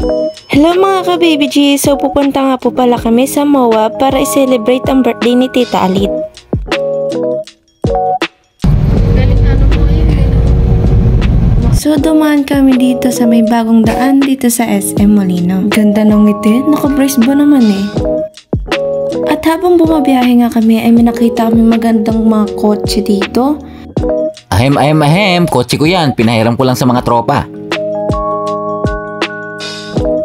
Hello mga ka-Baby G! So pupunta nga po pala kami sa MOA para i-celebrate ang birthday ni Tita Alit. So dumaan kami dito sa may bagong daan dito sa SM Molino. Ganda ng ngiti, naka-brace ba naman eh. At habang bumabiyahe nga kami ay may nakita kami magandang mga kotse dito. Ahem, kotse ko yan, pinahiram ko lang sa mga tropa.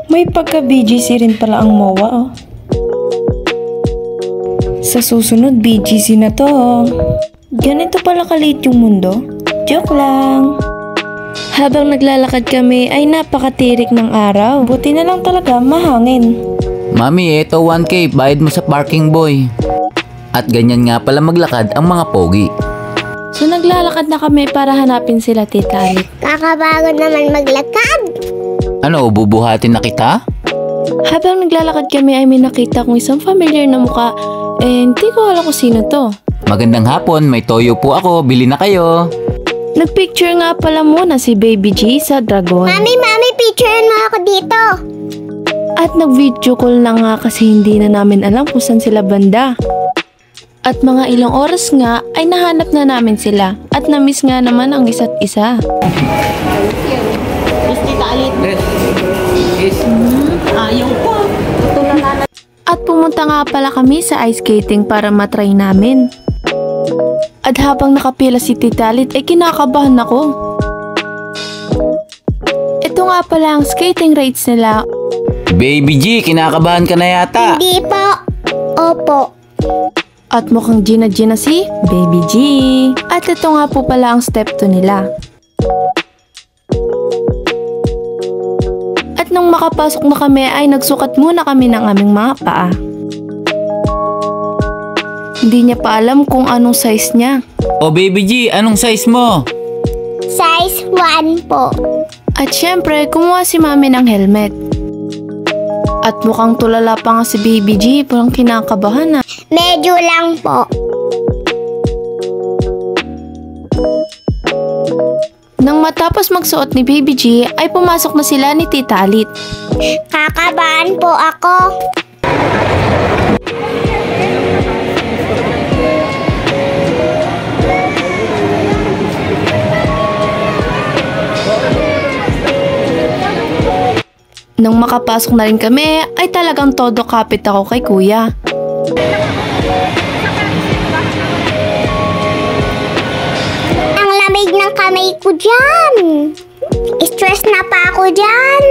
May pagka-BGC rin pala ang MOA oh. Sa susunod BGC na to oh. Ganito pala kaliit yung mundo? Joke lang. Habang naglalakad kami ay napakatirik ng araw. Buti na lang talaga mahangin. Mami, eto 1K, bayad mo sa parking boy. At ganyan nga pala maglakad ang mga pogi. So naglalakad na kami para hanapin sila Tita Alit. Kakabagod naman maglakad. Ano, bubuhatin na kita? Habang naglalakad kami ay may nakita kong isang familiar na mukha. Hindi ko alam kung sino to. Magandang hapon, may toyo po ako, bili na kayo. Nagpicture nga pala muna si Baby G sa dragon. Mami, picturean mo ako dito. At nag-video call na nga kasi hindi na namin alam kung saan sila banda. At mga ilang oras nga ay nahanap na namin sila. At na-miss nga naman ang isa't isa. At pumunta nga pala kami sa ice skating para matry namin. At habang nakapila si Tita Alit ay kinakabahan ako. Ito nga pala ang skating rates nila. Baby G, kinakabahan ka na yata. Hindi po. Opo. At mukhang G na si Baby G. At ito nga po pala ang step 2 nila. At nung makapasok na kami ay nagsukat muna kami ng aming mga paa. Hindi niya pa alam kung anong size niya. O Baby G, anong size mo? Size 1 po. At syempre, kumuha si Mami ng helmet. At mukhang tulala pa nga si Baby G, parang kinakabahan na. Medyo lang po. Nang matapos magsuot ni Baby G, ay pumasok na sila ni Tita Alit. Kakabahan po ako. Nang makapasok na rin kami, ay talagang todo kapit ako kay Kuya. Ang lamig ng kamay ko dyan. Stress na pa ako dyan.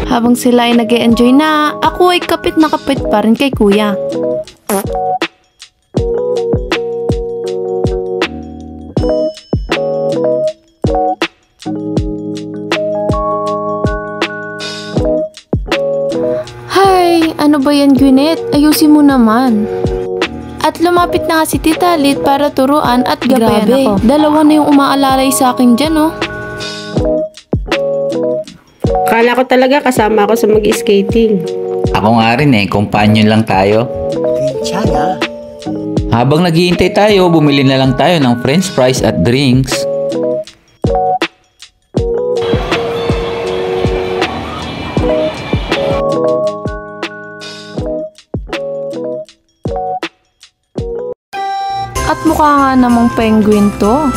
Habang sila ay nag-e-enjoy na, ako ay kapit na kapit pa rin kay Kuya. Hay, ano ba yan Gwyneth? Ayusin mo naman. At lumapit na nga si Tita Alit para turuan at gabayan ako. Dalawa na yung umaalalay sa akin dyan oh. Akala ko talaga kasama ako sa mag-skating. Ako nga rin eh, companion lang tayo. Habang naghihintay tayo, bumili na lang tayo ng french fries at drinks. At mukha nga namang penguin to.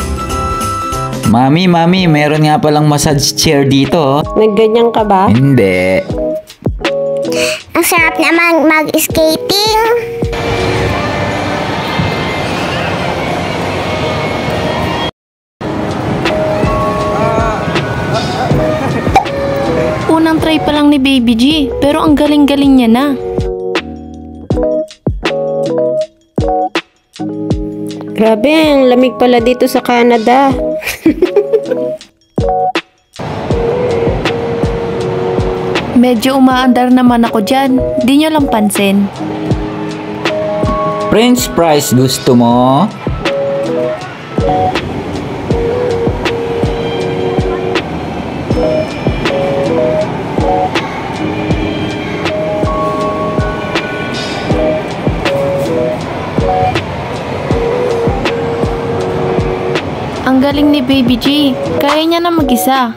Mami, meron nga palang massage chair dito. Nagganyan ka ba? Hindi. Ang sarap naman mag-skating. Unang try pa lang ni Baby G, pero ang galing-galing niya na. Grabe, ang lamig pala dito sa Canada. Medyo umaandar naman ako dyan, di nyo lang pansin. French fries gusto mo? Ang galing ni Baby G. Kaya niya na mag-isa.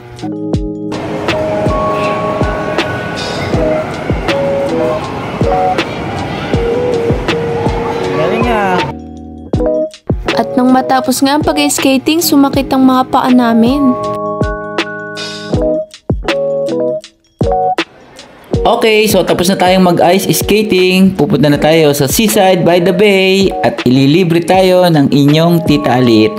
Galing nga. At nung matapos nga ang pag-skating, sumakit ang mga paa namin. Okay, so tapos na tayong mag-ice skating. Pupunta na tayo sa seaside by the bay at ililibre tayo ng inyong tita Alit.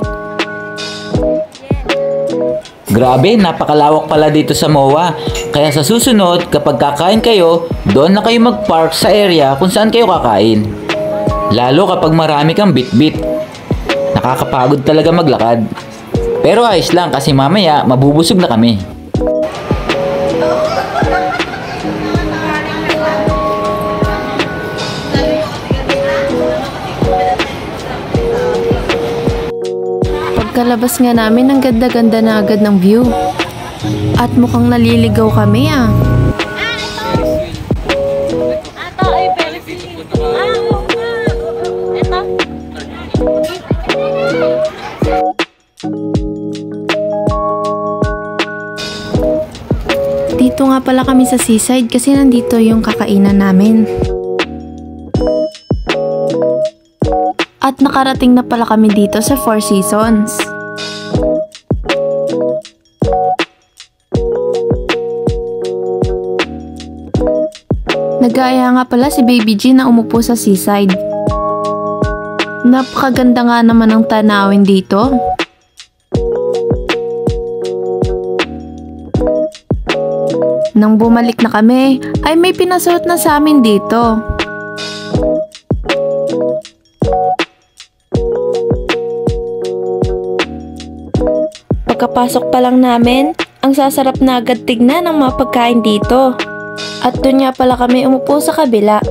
Grabe, napakalawak pala dito sa MOA. Kaya sa susunod, kapag kakain kayo, doon na kayo mag-park sa area kung saan kayo kakain. Lalo kapag marami kang bit-bit. Nakakapagod talaga maglakad. Pero ayos lang kasi mamaya mabubusog na kami. Pagkalabas nga namin, ang ganda-ganda na agad ng view. At mukhang naliligaw kami ah. Dito nga pala kami sa seaside kasi nandito yung kakainan namin. At nakarating na pala kami dito sa Four Seasons. Nagaya nga pala si Baby G na umupo sa seaside. Napakaganda nga naman ang tanawin dito. Nang bumalik na kami, ay may pinasuot na sa amin dito. Pagkapasok pa lang namin, ang sasarap na agad tignan ng mga pagkain dito. At doon nga pala kami umupo sa kabila.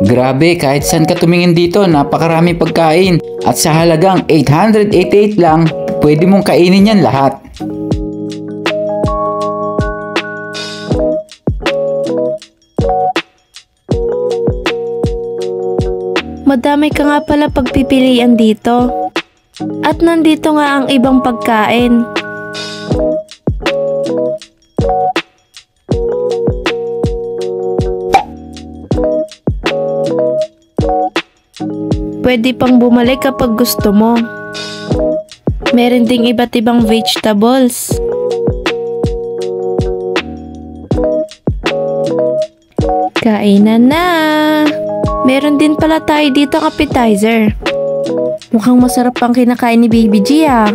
Grabe, kahit saan ka tumingin dito, napakarami pagkain. At sa halagang 888 lang, pwede mong kainin yan lahat. Madami ka nga pala pagpipilian dito. At nandito nga ang ibang pagkain. Pwede pang bumalik kapag gusto mo. Meron ding iba't ibang vegetables. Kainan na! Meron din pala tayo dito ang appetizer. Mukhang masarap ang kinakain ni Baby G ah.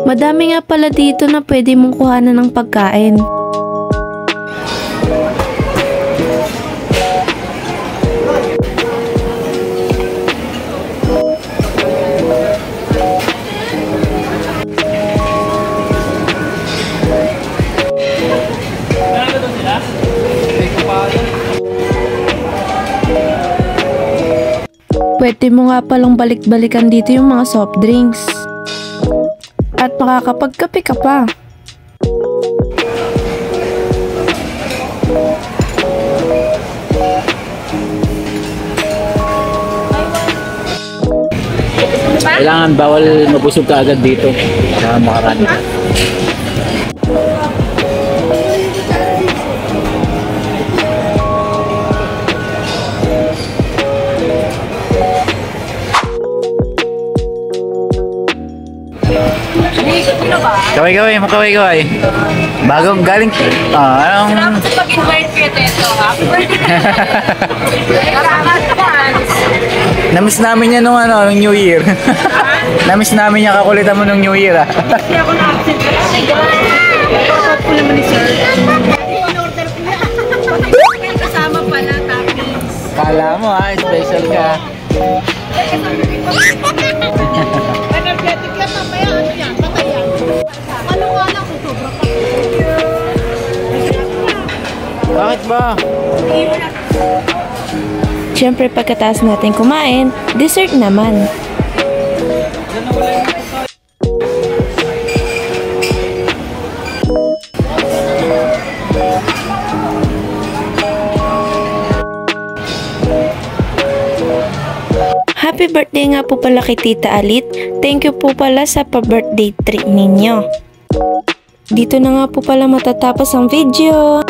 Madami nga pala dito na pwede mong kuhanan ng pagkain. Pwede mo nga palang balik-balikan dito yung mga soft drinks. At makakapagkape ka pa. Kailangan bawal mabusog ka agad dito sa makarami ka. Kaway-kaway, makaway-kaway. Bagong galing... Salamat sa pag-invite kayo dito. Happy birthday! Namiss namin yan nung New Year. Namiss namin yung kakulitan mo nung New Year ah. Hindi ako na-absent ka. Ay, gano'n po naman ni sir. Kasama pala, toppings. Kala mo ha, special ka. Energetic yan, mamaya ano yan, patay yan. Ano nga lang kung sobra pa. Bakit ba? Siyempre pagkatapos natin kumain, dessert naman. Happy birthday nga po pala kay Tita Alit. Thank you po pala sa pa-birthday treat ninyo. Dito na nga po pala matatapos ang video.